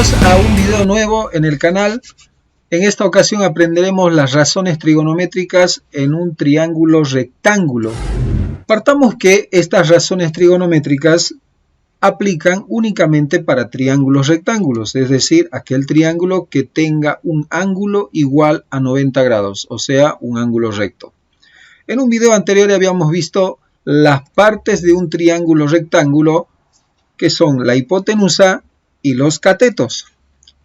Bienvenidos a un video nuevo en el canal. En esta ocasión aprenderemos las razones trigonométricas en un triángulo rectángulo. Partamos que estas razones trigonométricas aplican únicamente para triángulos rectángulos, es decir, aquel triángulo que tenga un ángulo igual a 90 grados, o sea, un ángulo recto. En un video anterior habíamos visto las partes de un triángulo rectángulo, que son la hipotenusa y los catetos.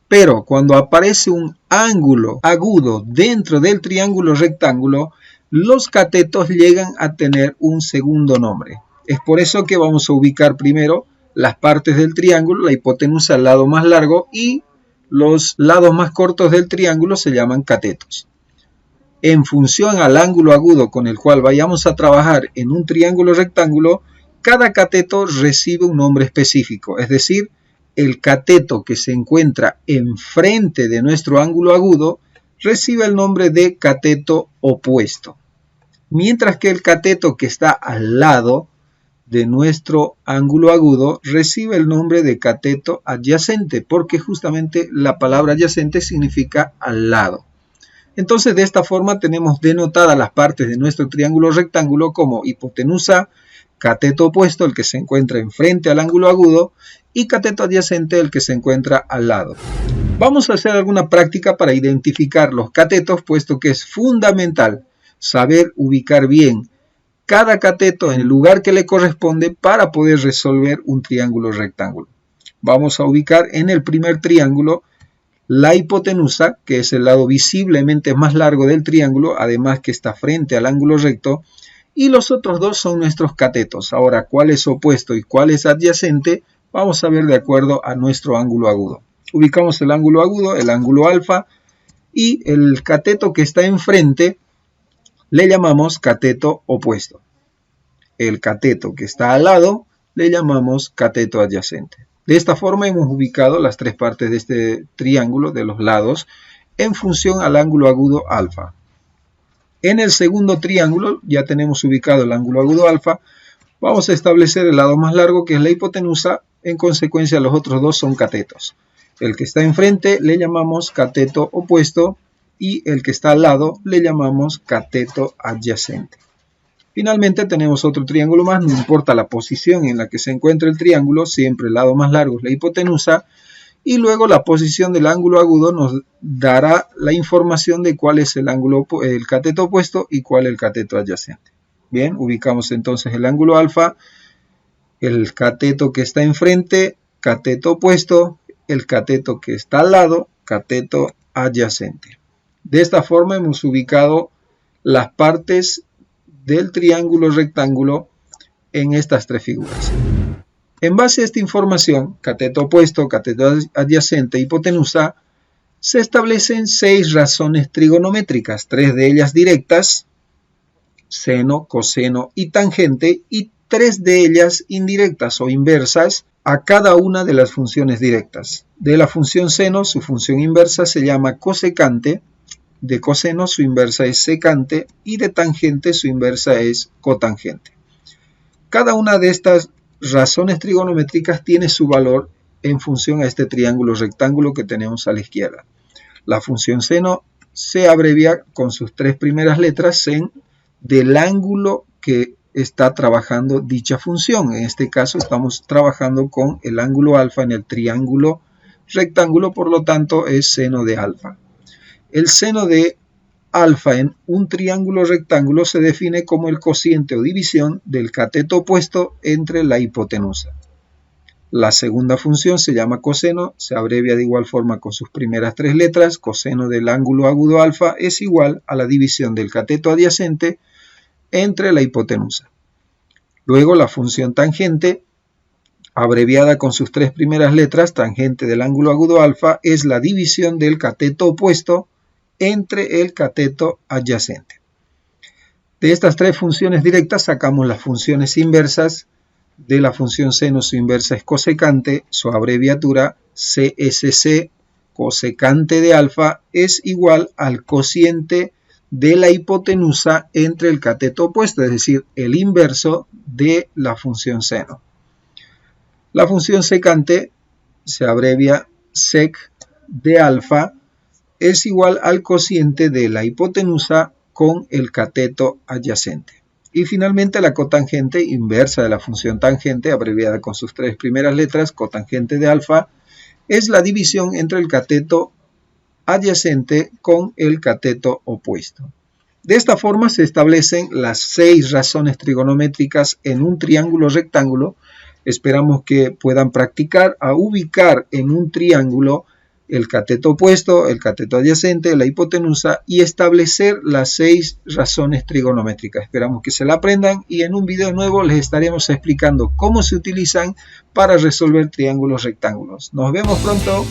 Pero cuando aparece un ángulo agudo dentro del triángulo rectángulo, los catetos llegan a tener un segundo nombre. Es por eso que vamos a ubicar primero las partes del triángulo, la hipotenusa al lado más largo y los lados más cortos del triángulo se llaman catetos. En función al ángulo agudo con el cual vayamos a trabajar en un triángulo rectángulo, cada cateto recibe un nombre específico, es decir, el cateto que se encuentra enfrente de nuestro ángulo agudo recibe el nombre de cateto opuesto, mientras que el cateto que está al lado de nuestro ángulo agudo recibe el nombre de cateto adyacente, porque justamente la palabra adyacente significa al lado. Entonces, de esta forma tenemos denotadas las partes de nuestro triángulo rectángulo como hipotenusa, cateto opuesto, el que se encuentra enfrente al ángulo agudo, y cateto adyacente, el que se encuentra al lado. Vamos a hacer alguna práctica para identificar los catetos, puesto que es fundamental saber ubicar bien cada cateto en el lugar que le corresponde para poder resolver un triángulo rectángulo. Vamos a ubicar en el primer triángulo la hipotenusa, que es el lado visiblemente más largo del triángulo, además que está frente al ángulo recto, y los otros dos son nuestros catetos. Ahora, ¿cuál es opuesto y cuál es adyacente? Vamos a ver de acuerdo a nuestro ángulo agudo. Ubicamos el ángulo agudo, el ángulo alfa, y el cateto que está enfrente le llamamos cateto opuesto. El cateto que está al lado le llamamos cateto adyacente. De esta forma hemos ubicado las tres partes de este triángulo de los lados en función al ángulo agudo alfa. En el segundo triángulo ya tenemos ubicado el ángulo agudo alfa. Vamos a establecer el lado más largo, que es la hipotenusa. En consecuencia, los otros dos son catetos. El que está enfrente le llamamos cateto opuesto y el que está al lado le llamamos cateto adyacente. Finalmente tenemos otro triángulo más, no importa la posición en la que se encuentre el triángulo, siempre el lado más largo es la hipotenusa, y luego la posición del ángulo agudo nos dará la información de cuál es el cateto opuesto y cuál el cateto adyacente. Bien, ubicamos entonces el ángulo alfa, el cateto que está enfrente, cateto opuesto, el cateto que está al lado, cateto adyacente. De esta forma hemos ubicado las partes del triángulo rectángulo en estas tres figuras. En base a esta información, cateto opuesto, cateto adyacente, hipotenusa, se establecen 6 razones trigonométricas, 3 de ellas directas, seno, coseno y tangente, y 3 de ellas indirectas o inversas a cada una de las funciones directas. De la función seno, su función inversa se llama cosecante, de coseno su inversa es secante y de tangente su inversa es cotangente. Cada una de estas razones trigonométricas tiene su valor en función a este triángulo rectángulo que tenemos a la izquierda. La función seno se abrevia con sus 3 primeras letras sen del ángulo que está trabajando dicha función. En este caso estamos trabajando con el ángulo alfa en el triángulo rectángulo, por lo tanto es seno de alfa. El seno de alfa en un triángulo rectángulo se define como el cociente o división del cateto opuesto entre la hipotenusa. La segunda función se llama coseno, se abrevia de igual forma con sus primeras 3 letras. Coseno del ángulo agudo alfa es igual a la división del cateto adyacente entre la hipotenusa. Luego la función tangente, abreviada con sus 3 primeras letras, tangente del ángulo agudo alfa, es la división del cateto opuesto entre el cateto adyacente. De estas 3 funciones directas sacamos las funciones inversas. De la función seno su inversa es cosecante, su abreviatura CSC, cosecante de alfa, es igual al cociente de la hipotenusa entre el cateto opuesto, es decir, el inverso de la función seno. La función secante se abrevia sec de alfa es igual al cociente de la hipotenusa con el cateto adyacente. Y finalmente la cotangente inversa de la función tangente, abreviada con sus tres primeras letras, cotangente de alfa, es la división entre el cateto adyacente con el cateto opuesto. De esta forma se establecen las 6 razones trigonométricas en un triángulo rectángulo. Esperamos que puedan practicar a ubicar en un triángulo el cateto opuesto, el cateto adyacente, la hipotenusa y establecer las 6 razones trigonométricas. Esperamos que se la aprendan y en un video nuevo les estaremos explicando cómo se utilizan para resolver triángulos rectángulos. Nos vemos pronto.